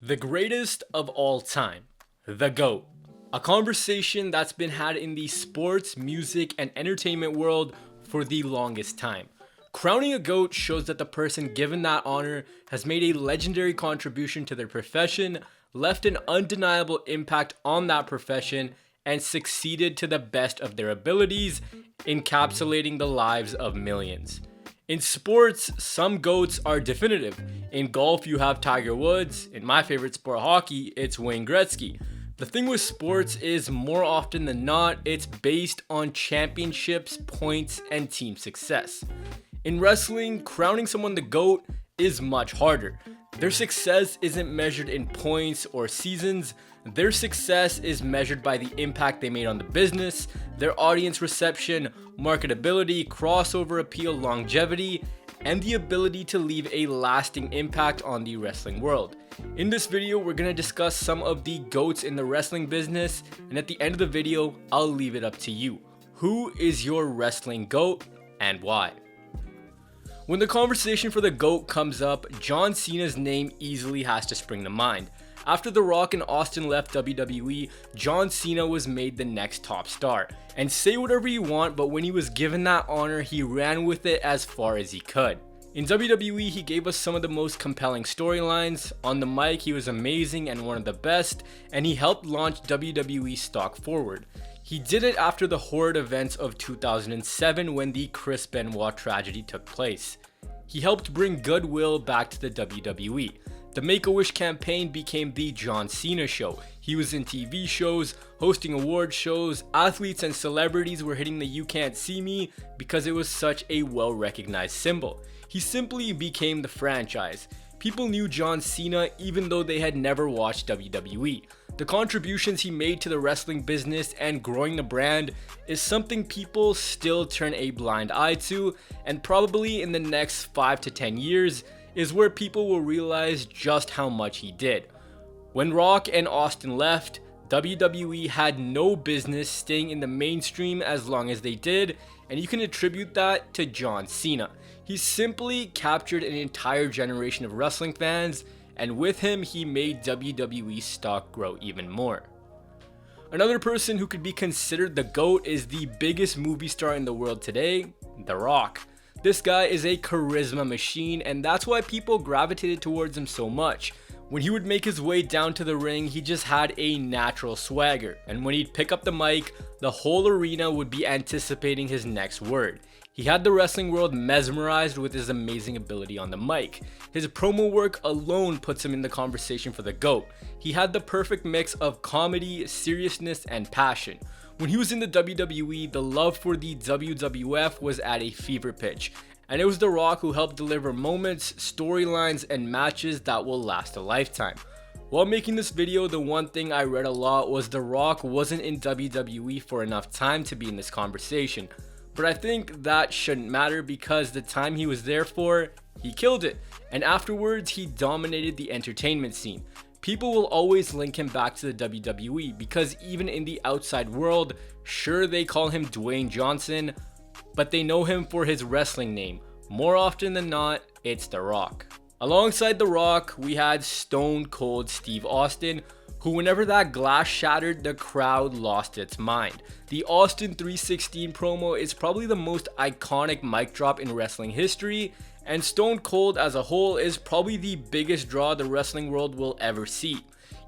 The greatest of all time, the GOAT. A conversation that's been had in the sports, music, and entertainment world for the longest time. Crowning a GOAT shows that the person given that honor has made a legendary contribution to their profession, left an undeniable impact on that profession, and succeeded to the best of their abilities, encapsulating the lives of millions. In sports, some GOATs are definitive. In golf, you have Tiger Woods. In my favorite sport, hockey, it's Wayne Gretzky. The thing with sports is, more often than not, it's based on championships, points, and team success. In wrestling, crowning someone the GOAT is much harder. Their success isn't measured in points or seasons. Their success is measured by the impact they made on the business, their audience reception, marketability, crossover appeal, longevity, and the ability to leave a lasting impact on the wrestling world. In this video, we're going to discuss some of the GOATs in the wrestling business, and at the end of the video, I'll leave it up to you. Who is your wrestling GOAT and why? When the conversation for the GOAT comes up, John Cena's name easily has to spring to mind. After The Rock and Austin left WWE, John Cena was made the next top star. And say whatever you want, but when he was given that honor, he ran with it as far as he could. In WWE, he gave us some of the most compelling storylines. On the mic, he was amazing and one of the best, and he helped launch WWE stock forward. He did it after the horrid events of 2007 when the Chris Benoit tragedy took place. He helped bring goodwill back to the WWE. The Make-A-Wish campaign became the John Cena show. He was in TV shows, hosting award shows, athletes and celebrities were hitting the "you can't see me" because it was such a well-recognized symbol. He simply became the franchise. People knew John Cena even though they had never watched WWE. The contributions he made to the wrestling business and growing the brand is something people still turn a blind eye to, and probably in the next 5 to 10 years is where people will realize just how much he did. When Rock and Austin left, WWE had no business staying in the mainstream as long as they did, and you can attribute that to John Cena. He simply captured an entire generation of wrestling fans, and with him, he made WWE stock grow even more. Another person who could be considered the GOAT is the biggest movie star in the world today, The Rock. This guy is a charisma machine, and that's why people gravitated towards him so much. When he would make his way down to the ring, he just had a natural swagger, and when he'd pick up the mic, the whole arena would be anticipating his next word. He had the wrestling world mesmerized with his amazing ability on the mic. His promo work alone puts him in the conversation for the GOAT. He had the perfect mix of comedy, seriousness, and passion. When he was in the WWE, the love for the WWF was at a fever pitch, and it was The Rock who helped deliver moments, storylines, and matches that will last a lifetime. While making this video, the one thing I read a lot was The Rock wasn't in WWE for enough time to be in this conversation. But I think that shouldn't matter because the time he was there for, he killed it, and afterwards he dominated the entertainment scene. People will always link him back to the WWE because even in the outside world, sure, they call him Dwayne Johnson, but they know him for his wrestling name. More often than not, it's The Rock. Alongside The Rock, we had Stone Cold Steve Austin, who whenever that glass shattered, the crowd lost its mind. The Austin 316 promo is probably the most iconic mic drop in wrestling history, and Stone Cold as a whole is probably the biggest draw the wrestling world will ever see.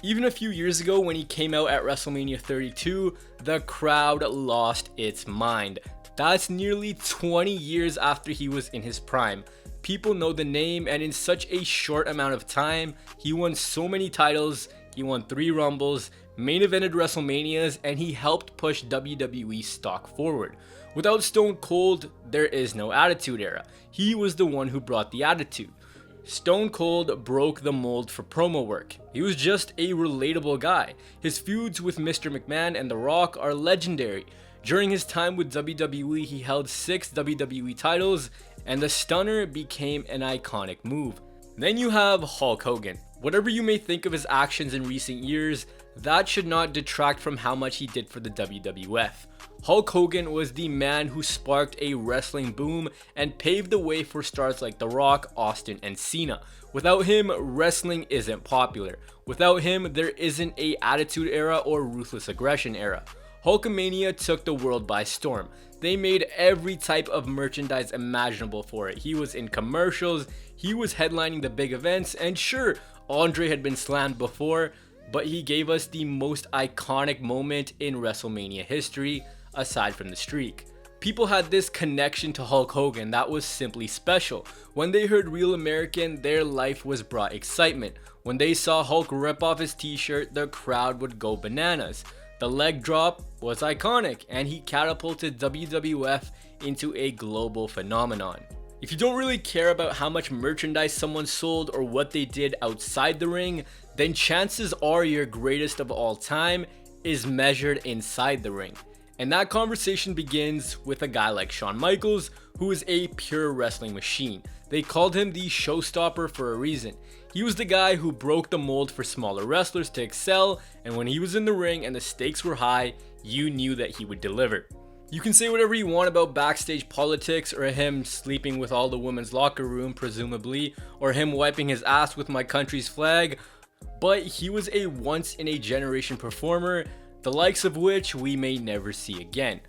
Even a few years ago when he came out at WrestleMania 32, the crowd lost its mind. That's nearly 20 years after he was in his prime. People know the name, and in such a short amount of time, he won so many titles. He won 3 Rumbles, main evented WrestleManias, and he helped push WWE stock forward. Without Stone Cold, there is no Attitude Era. He was the one who brought the attitude. Stone Cold broke the mold for promo work. He was just a relatable guy. His feuds with Mr. McMahon and The Rock are legendary. During his time with WWE, he held 6 WWE titles, and the Stunner became an iconic move. Then you have Hulk Hogan. Whatever you may think of his actions in recent years, that should not detract from how much he did for the WWF. Hulk Hogan was the man who sparked a wrestling boom and paved the way for stars like The Rock, Austin, and Cena. Without him, wrestling isn't popular. Without him, there isn't a Attitude Era or Ruthless Aggression Era. Hulkamania took the world by storm. They made every type of merchandise imaginable for it. He was in commercials, he was headlining the big events, and sure, Andre had been slammed before, but he gave us the most iconic moment in WrestleMania history, aside from the streak. People had this connection to Hulk Hogan that was simply special. When they heard Real American, their life was brought excitement. When they saw Hulk rip off his t-shirt, the crowd would go bananas. The leg drop was iconic, and he catapulted WWF into a global phenomenon. If you don't really care about how much merchandise someone sold or what they did outside the ring, then chances are your greatest of all time is measured inside the ring. And that conversation begins with a guy like Shawn Michaels, who is a pure wrestling machine. They called him the showstopper for a reason. He was the guy who broke the mold for smaller wrestlers to excel, and when he was in the ring and the stakes were high, you knew that he would deliver. You can say whatever you want about backstage politics, or him sleeping with all the women's locker room presumably, or him wiping his ass with my country's flag, but he was a once in a generation performer, the likes of which we may never see again.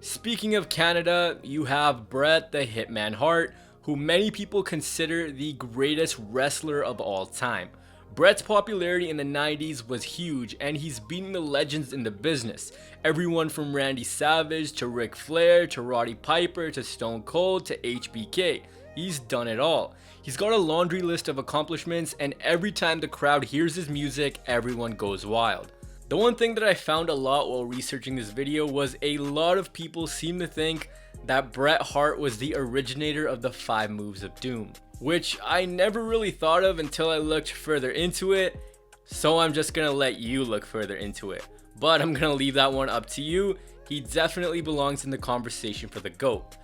Speaking of Canada, you have BRET the Hitman Hart, who many people consider the greatest wrestler of all time. BRET's popularity in the 90s was huge, and he's beaten the legends in the business. Everyone from Randy Savage to Ric Flair to Roddy Piper to Stone Cold to HBK. He's done it all. He's got a laundry list of accomplishments, and every time the crowd hears his music, everyone goes wild. The one thing that I found a lot while researching this video was a lot of people seem to think that Bret Hart was the originator of the 5 moves of doom, which I never really thought of until I looked further into it, so I'm just gonna let you look further into it. But I'm gonna leave that one up to you. He definitely belongs in the conversation for the GOAT.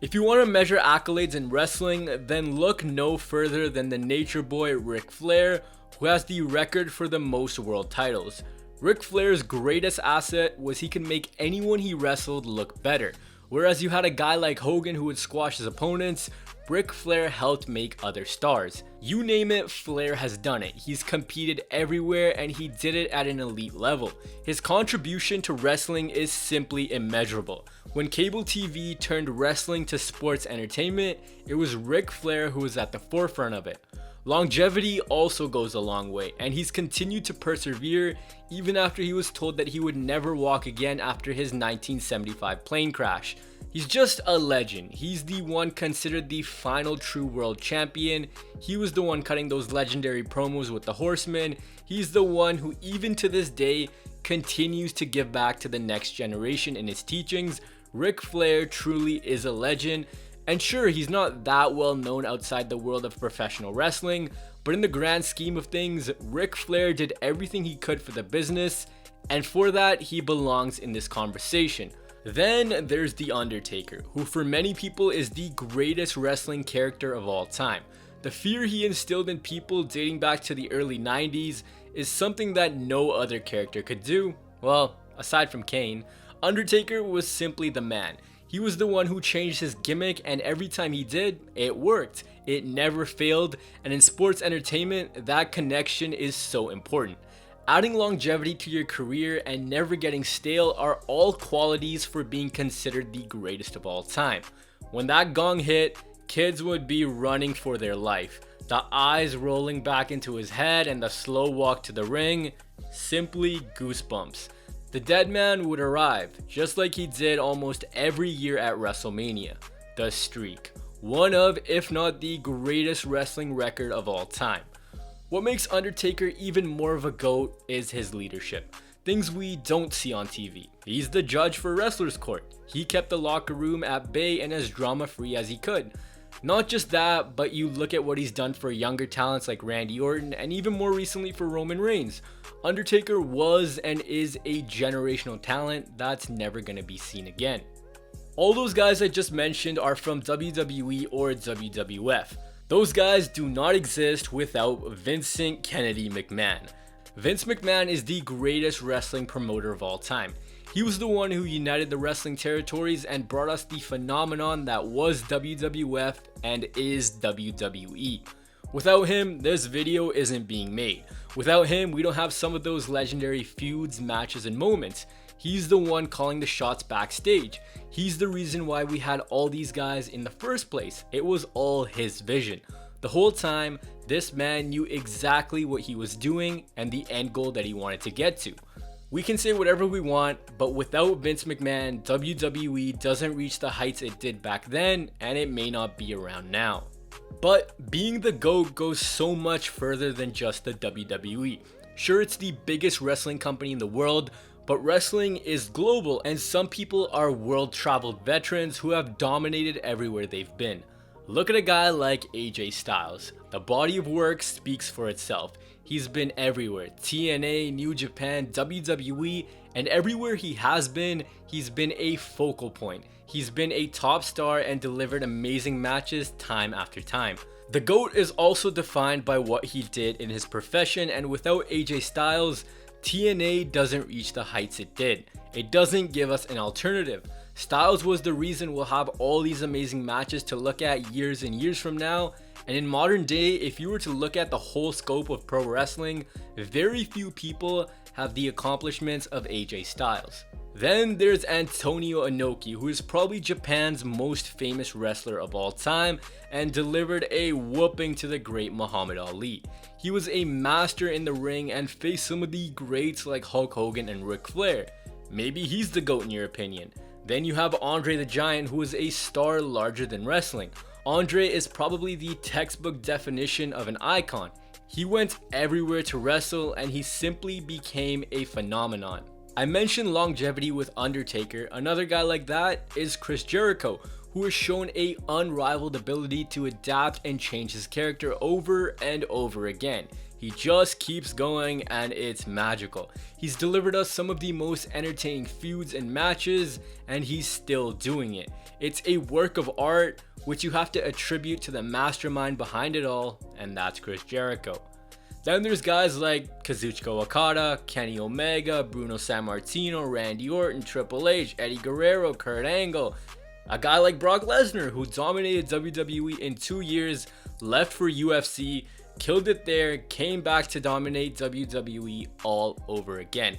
If you want to measure accolades in wrestling, then look no further than the nature boy Ric Flair, who has the record for the most world titles. Ric Flair's greatest asset was he could make anyone he wrestled look better. Whereas you had a guy like Hogan who would squash his opponents, Ric Flair helped make other stars. You name it, Flair has done it. He's competed everywhere, and he did it at an elite level. His contribution to wrestling is simply immeasurable. When cable TV turned wrestling to sports entertainment, it was Ric Flair who was at the forefront of it. Longevity also goes a long way, and he's continued to persevere even after he was told that he would never walk again after his 1975 plane crash. He's just a legend. He's the one considered the final true world champion. He was the one cutting those legendary promos with the Horsemen. He's the one who even to this day continues to give back to the next generation in his teachings. Ric Flair truly is a legend. And sure, he's not that well known outside the world of professional wrestling, but in the grand scheme of things, Ric Flair did everything he could for the business, and for that, he belongs in this conversation. Then there's The Undertaker, who for many people is the greatest wrestling character of all time. The fear he instilled in people dating back to the early 90s is something that no other character could do. Well, aside from Kane, Undertaker was simply the man. He was the one who changed his gimmick, and every time he did, it worked. It never failed, and in sports entertainment, that connection is so important. Adding longevity to your career and never getting stale are all qualities for being considered the greatest of all time. When that gong hit, kids would be running for their life. The eyes rolling back into his head and the slow walk to the ring, simply goosebumps. The dead man would arrive, just like he did almost every year at WrestleMania. The streak. One of, if not the greatest wrestling record of all time. What makes Undertaker even more of a GOAT is his leadership. Things we don't see on TV. He's the judge for Wrestler's Court. He kept the locker room at bay and as drama free as he could. Not just that, but you look at what he's done for younger talents like Randy Orton, and even more recently for Roman Reigns. Undertaker was and is a generational talent that's never gonna be seen again. All those guys I just mentioned are from WWE or WWF. Those guys do not exist without Vincent Kennedy McMahon. Vince McMahon is the greatest wrestling promoter of all time. He was the one who united the wrestling territories and brought us the phenomenon that was WWF and is WWE. Without him, this video isn't being made. Without him, we don't have some of those legendary feuds, matches, and moments. He's the one calling the shots backstage. He's the reason why we had all these guys in the first place. It was all his vision. The whole time, this man knew exactly what he was doing and the end goal that he wanted to get to. We can say whatever we want, but without Vince McMahon, WWE doesn't reach the heights it did back then, and it may not be around now. But being the GOAT goes so much further than just the WWE. Sure, it's the biggest wrestling company in the world, but wrestling is global, and some people are world traveled veterans who have dominated everywhere they've been. Look at a guy like AJ Styles. The body of work speaks for itself. He's been everywhere, TNA, New Japan, WWE, and everywhere he has been, he's been a focal point. He's been a top star and delivered amazing matches time after time. The GOAT is also defined by what he did in his profession, and without AJ Styles, TNA doesn't reach the heights it did. It doesn't give us an alternative. Styles was the reason we'll have all these amazing matches to look at years and years from now, and in modern day, if you were to look at the whole scope of pro wrestling, very few people have the accomplishments of AJ Styles. Then there's Antonio Inoki, who is probably Japan's most famous wrestler of all time and delivered a whooping to the great Muhammad Ali. He was a master in the ring and faced some of the greats like Hulk Hogan and Ric Flair. Maybe he's the GOAT in your opinion. Then you have Andre the Giant, who is a star larger than wrestling. Andre is probably the textbook definition of an icon. He went everywhere to wrestle and he simply became a phenomenon. I mentioned longevity with Undertaker. Another guy like that is Chris Jericho, who has shown a unrivaled ability to adapt and change his character over and over again. He just keeps going and it's magical. He's delivered us some of the most entertaining feuds and matches, and he's still doing it. It's a work of art which you have to attribute to the mastermind behind it all, and that's Chris Jericho. Then there's guys like Kazuchika Okada, Kenny Omega, Bruno Sammartino, Randy Orton, Triple H, Eddie Guerrero, Kurt Angle. A guy like Brock Lesnar, who dominated WWE in 2 years, left for UFC, killed it there, came back to dominate WWE all over again.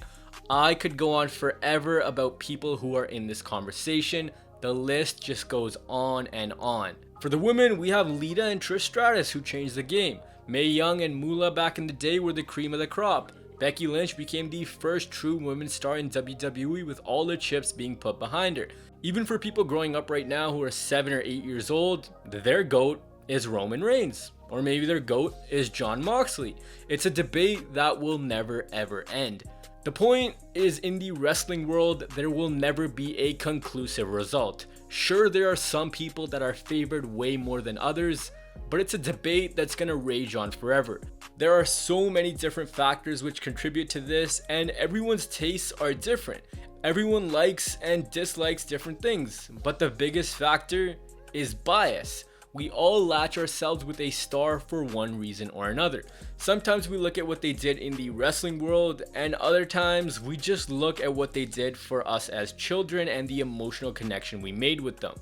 I could go on forever about people who are in this conversation. The list just goes on and on. For the women, we have Lita and Trish Stratus, who changed the game. Mae Young and Moolah back in the day were the cream of the crop. Becky Lynch became the first true women's star in WWE with all the chips being put behind her. Even for people growing up right now who are 7 or 8 years old, their GOAT is Roman Reigns. Or maybe their GOAT is Jon Moxley. It's a debate that will never ever end. The point is, in the wrestling world, there will never be a conclusive result. Sure, there are some people that are favored way more than others, but it's a debate that's gonna rage on forever. There are so many different factors which contribute to this, and everyone's tastes are different. Everyone likes and dislikes different things, but the biggest factor is bias. We all latch ourselves with a star for one reason or another. Sometimes we look at what they did in the wrestling world, and other times we just look at what they did for us as children and the emotional connection we made with them.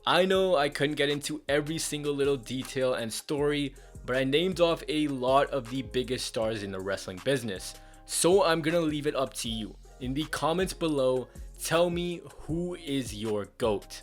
I know I couldn't get into every single little detail and story, but I named off a lot of the biggest stars in the wrestling business. So I'm gonna leave it up to you. In the comments below, tell me who is your GOAT.